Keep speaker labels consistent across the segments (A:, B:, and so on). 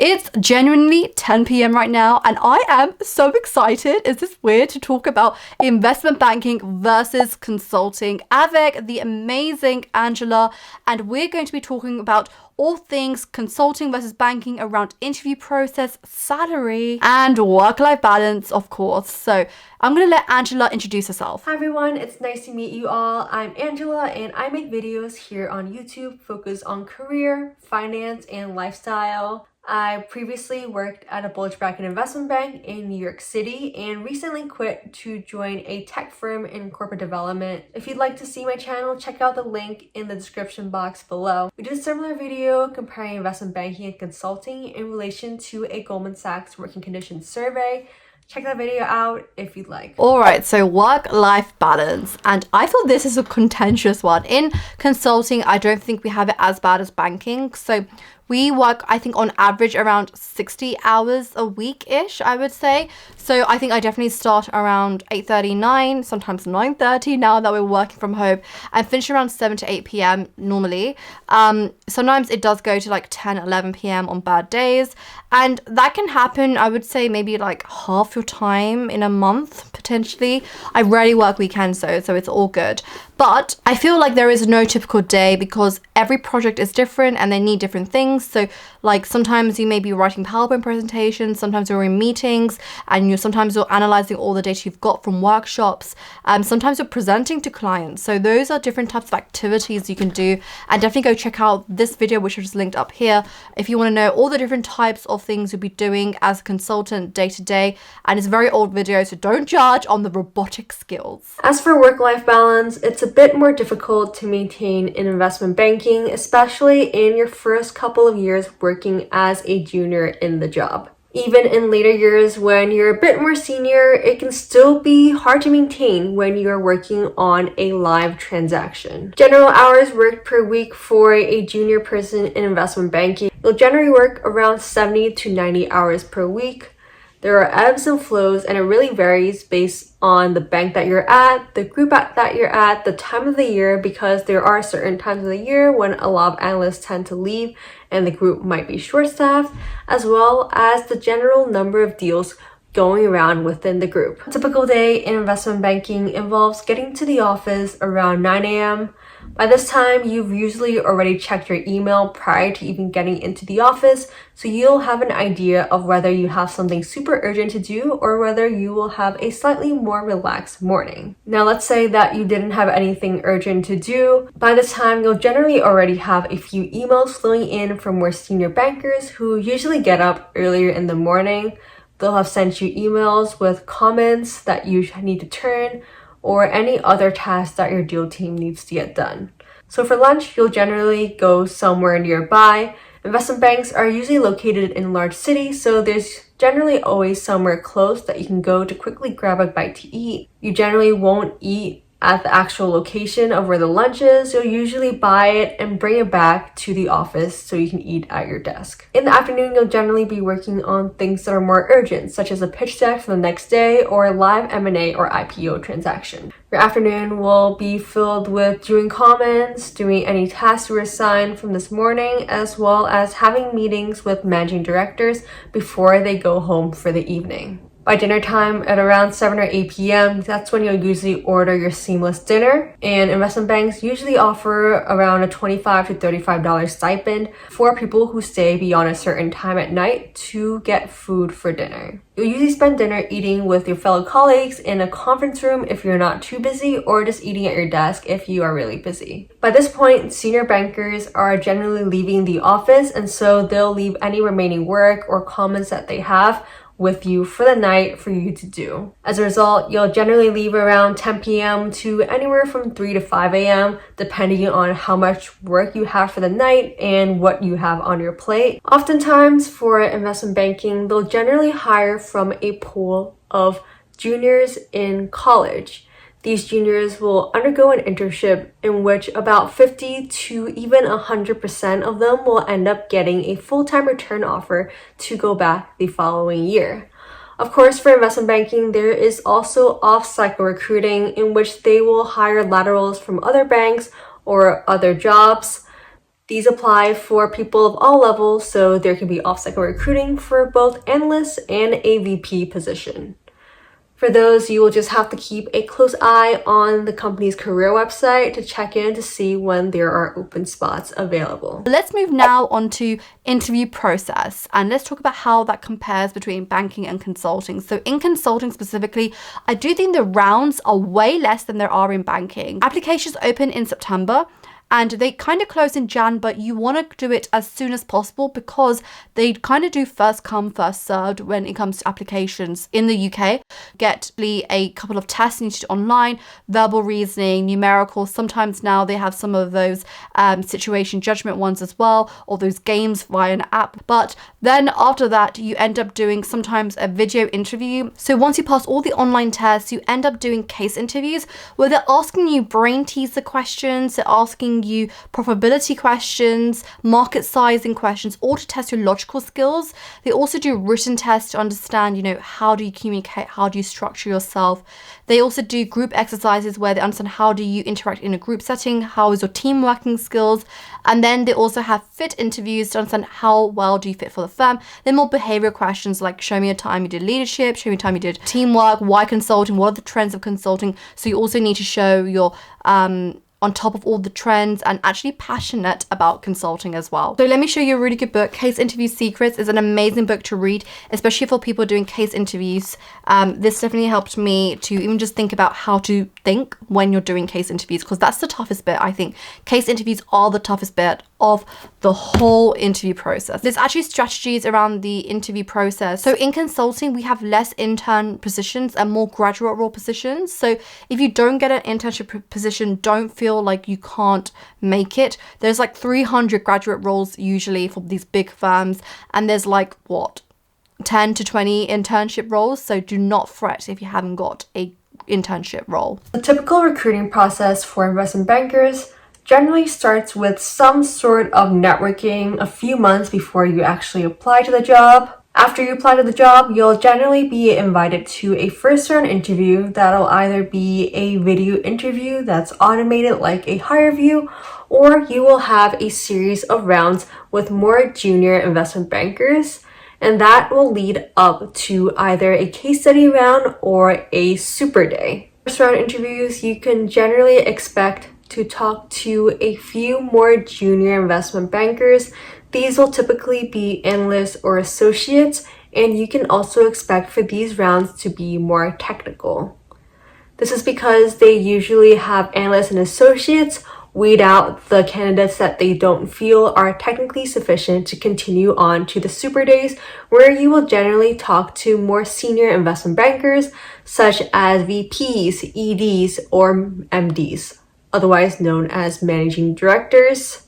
A: It's genuinely 10 p.m. right now and I am so excited. Is this weird to talk about investment banking versus consulting avec the amazing Angela, and we're going to be talking about all things consulting versus banking around interview process, salary, and work-life balance, of course. So I'm going to let Angela introduce herself.
B: Hi everyone, it's nice to meet you all. I'm Angela and I make videos here on YouTube focused on career, finance, and lifestyle. I previously worked at a bulge bracket investment bank in New York City and recently quit to join a tech firm in corporate development. If you'd like to see my channel, check out the link in the description box below. We did a similar video comparing investment banking and consulting in relation to a Goldman Sachs working conditions survey. Check that video out if you'd like.
A: All right, so work-life balance. And I thought this is a contentious one. In consulting, I don't think we have it as bad as banking. So we work, I think, on average around 60 hours a week-ish, I would say. So I think I definitely start around 8:39, sometimes 9:30 now that we're working from home, and finish around 7 to 8 p.m. normally. Sometimes it does go to like 10, 11 p.m. on bad days. And that can happen, I would say, maybe like half your time in a month, potentially. I rarely work weekends though, so it's all good. But I feel like there is no typical day because every project is different and they need different things. So like sometimes you may be writing PowerPoint presentations, sometimes you're in meetings, and sometimes you're analyzing all the data you've got from workshops. Sometimes you're presenting to clients. So those are different types of activities you can do. And definitely go check out this video, which is linked up here, if you want to know all the different types of things you'll be doing as a consultant day to day. And it's a very old video, so don't judge on the robotic skills.
B: As for work-life balance, it's a bit more difficult to maintain in investment banking, especially in your first couple of years working as a junior in the job. Even in later years when you're a bit more senior, it can still be hard to maintain when you're working on a live transaction. General hours worked per week for a junior person in investment banking, you'll generally work around 70 to 90 hours per week. There are ebbs and flows, and it really varies based on the bank that you're at, the group that you're at, the time of the year, because there are certain times of the year when a lot of analysts tend to leave and the group might be short-staffed, as well as the general number of deals going around within the group. A typical day in investment banking involves getting to the office around 9 a.m. By this time, you've usually already checked your email prior to even getting into the office, so you'll have an idea of whether you have something super urgent to do or whether you will have a slightly more relaxed morning. Now, let's say that you didn't have anything urgent to do. By this time, you'll generally already have a few emails flowing in from more senior bankers who usually get up earlier in the morning. They'll have sent you emails with comments that you need to turn or any other tasks that your deal team needs to get done. So for lunch, you'll generally go somewhere nearby. Investment banks are usually located in large cities, so there's generally always somewhere close that you can go to quickly grab a bite to eat. You generally won't eat at the actual location of where the lunch is. You'll usually buy it and bring it back to the office so you can eat at your desk. In the afternoon, you'll generally be working on things that are more urgent, such as a pitch deck for the next day or a live M&A or IPO transaction. Your afternoon will be filled with doing comments, doing any tasks you were assigned from this morning, as well as having meetings with managing directors before they go home for the evening. By dinner time at around 7 or 8 p.m., that's when you'll usually order your seamless dinner. And investment banks usually offer around a $25 to $35 stipend for people who stay beyond a certain time at night to get food for dinner. You'll usually spend dinner eating with your fellow colleagues in a conference room if you're not too busy, or just eating at your desk if you are really busy. By this point, senior bankers are generally leaving the office, and so they'll leave any remaining work or comments that they have with you for the night for you to do. As a result, you'll generally leave around 10 p.m. to anywhere from 3 to 5 a.m. depending on how much work you have for the night and what you have on your plate. Oftentimes for investment banking, they'll generally hire from a pool of juniors in college. These juniors will undergo an internship in which about 50 to even 100% of them will end up getting a full-time return offer to go back the following year. Of course, for investment banking, there is also off-cycle recruiting in which they will hire laterals from other banks or other jobs. These apply for people of all levels, so there can be off-cycle recruiting for both analysts and a VP position. For those, you will just have to keep a close eye on the company's career website to check in to see when there are open spots available.
A: Let's move now on to interview process, and let's talk about how that compares between banking and consulting. So in consulting specifically, I do think the rounds are way less than there are in banking. Applications open in September, and they kind of close in Jan, but you want to do it as soon as possible because they kind of do first come, first served when it comes to applications in the UK. Get a couple of tests you need to do online, verbal reasoning, numerical. Sometimes now they have some of those situation judgment ones as well, or those games via an app. But then after that, you end up doing sometimes a video interview. So once you pass all the online tests, you end up doing case interviews where they're asking you brain teaser questions, they're asking you probability questions, market sizing questions, all to test your logical skills. They also do written tests to understand, how do you communicate, how do you structure yourself. They also do group exercises where they understand how do you interact in a group setting, how is your team working skills, and then they also have fit interviews to understand how well do you fit for the firm. Then more behavioral questions like show me a time you did leadership, show me a time you did teamwork, why consulting, what are the trends of consulting. So you also need to show your on top of all the trends and actually passionate about consulting as well. So let me show you a really good book. Case Interview Secrets is an amazing book to read, especially for people doing case interviews. This definitely helped me to even just think about how to think when you're doing case interviews, because that's the toughest bit. I think case interviews are the toughest bit of the whole interview process. There's actually strategies around the interview process. So in consulting, we have less intern positions and more graduate role positions. So if you don't get an internship position, don't feel like you can't make it. There's like 300 graduate roles usually for these big firms, and there's 10 to 20 internship roles. So do not fret if you haven't got a internship role.
B: The typical recruiting process for investment bankers generally starts with some sort of networking a few months before you actually apply to the job. After you apply to the job, you'll generally be invited to a first round interview that'll either be a video interview that's automated like a HireVue, or you will have a series of rounds with more junior investment bankers, and that will lead up to either a case study round or a super day. First round interviews, you can generally expect to talk to a few more junior investment bankers. These will typically be analysts or associates, and you can also expect for these rounds to be more technical. This is because they usually have analysts and associates weed out the candidates that they don't feel are technically sufficient to continue on to the super days, where you will generally talk to more senior investment bankers such as VPs, EDs, or MDs, otherwise known as managing directors.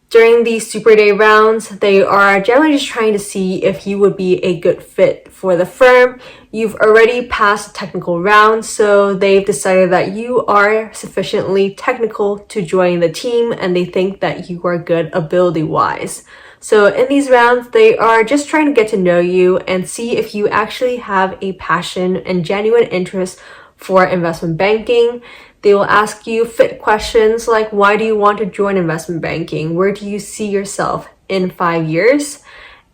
B: During these super day rounds, they are generally just trying to see if you would be a good fit for the firm. You've already passed the technical round, so they've decided that you are sufficiently technical to join the team, and they think that you are good ability-wise. So in these rounds, they are just trying to get to know you and see if you actually have a passion and genuine interest for investment banking. They will ask you fit questions like, why do you want to join investment banking? Where do you see yourself in 5 years?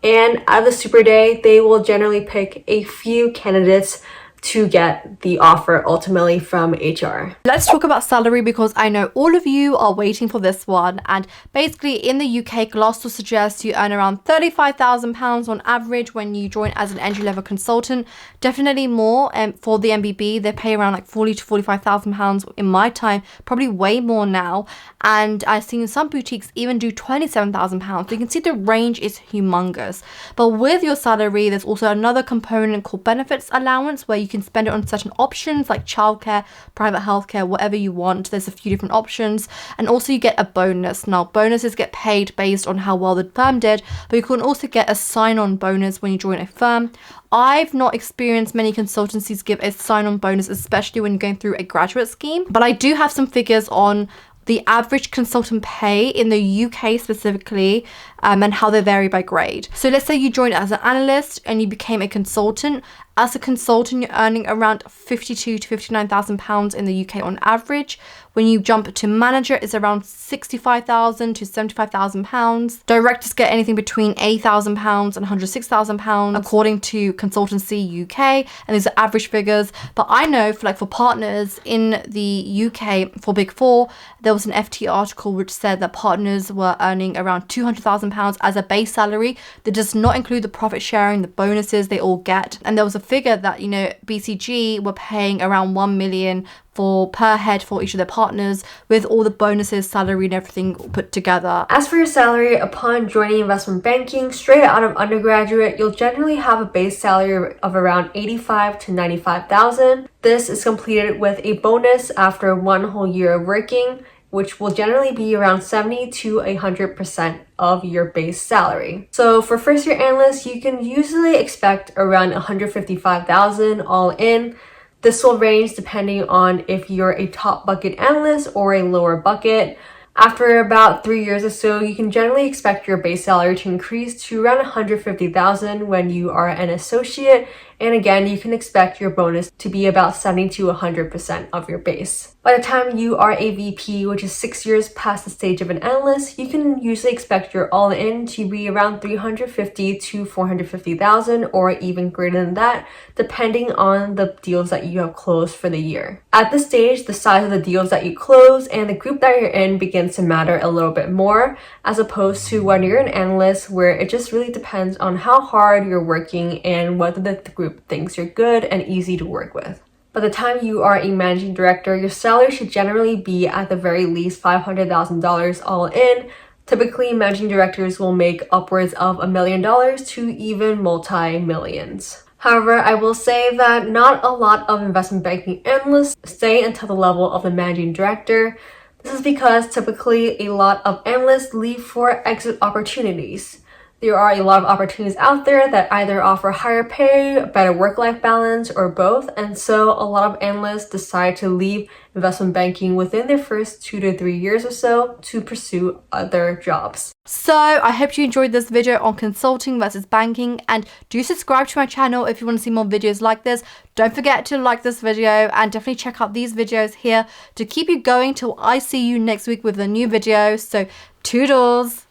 B: And at the super day, they will generally pick a few candidates to get the offer ultimately from HR.
A: Let's talk about salary, because I know all of you are waiting for this one. And basically in the UK, Glassdoor suggests you earn around £35,000 on average when you join as an entry-level consultant. Definitely more for the MBB. They pay around like £40,000 to £45,000 in my time, probably way more now. And I've seen some boutiques even do £27,000. So you can see the range is humongous. But with your salary, there's also another component called benefits allowance, where you can spend it on certain options like childcare, private healthcare, whatever you want. There's a few different options. And also you get a bonus. Now, bonuses get paid based on how well the firm did, but you can also get a sign-on bonus when you join a firm. I've not experienced many consultancies give a sign-on bonus, especially when you're going through a graduate scheme. But I do have some figures on the average consultant pay in the UK specifically, and how they vary by grade. So let's say you joined as an analyst and you became a consultant. As a consultant, you're earning around £52,000 to £59,000 in the UK on average. When you jump to manager, it's around £65,000 to £75,000. Directors get anything between £8,000 and £106,000 according to Consultancy UK, and these are average figures. But I know for partners in the UK for Big Four, there was an FT article which said that partners were earning around £200,000 as a base salary. That does not include the profit sharing, the bonuses they all get. And there was a figure that, BCG were paying around 1 million for per head for each of their partners, with all the bonuses, salary, and everything put together.
B: As for your salary, upon joining investment banking straight out of undergraduate, you'll generally have a base salary of around 85 to 95,000. This is completed with a bonus after 1 whole year of working, which will generally be around 70 to 100% of your base salary. So for first year analysts, you can usually expect around 155,000 all in. This will range depending on if you're a top bucket analyst or a lower bucket. After about 3 years or so, you can generally expect your base salary to increase to around 150,000 when you are an associate. And again, you can expect your bonus to be about 70 to 100% of your base. By the time you are a VP, which is 6 years past the stage of an analyst, you can usually expect your all-in to be around 350 to 450,000 or even greater than that, depending on the deals that you have closed for the year. At this stage, the size of the deals that you close and the group that you're in begins to matter a little bit more, as opposed to when you're an analyst, where it just really depends on how hard you're working and whether the group thinks you're good and easy to work with. By the time you are a managing director, your salary should generally be at the very least $500,000 all in. Typically, managing directors will make upwards of $1 million to even multi-millions. However, I will say that not a lot of investment banking analysts stay until the level of the managing director. This is because typically a lot of analysts leave for exit opportunities. There are a lot of opportunities out there that either offer higher pay, better work-life balance, or both, and so a lot of analysts decide to leave investment banking within their first 2 to 3 years or so to pursue other jobs.
A: So I hope you enjoyed this video on consulting versus banking, and do subscribe to my channel if you want to see more videos like this. Don't forget to like this video and definitely check out these videos here to keep you going till I see you next week with a new video. So toodles!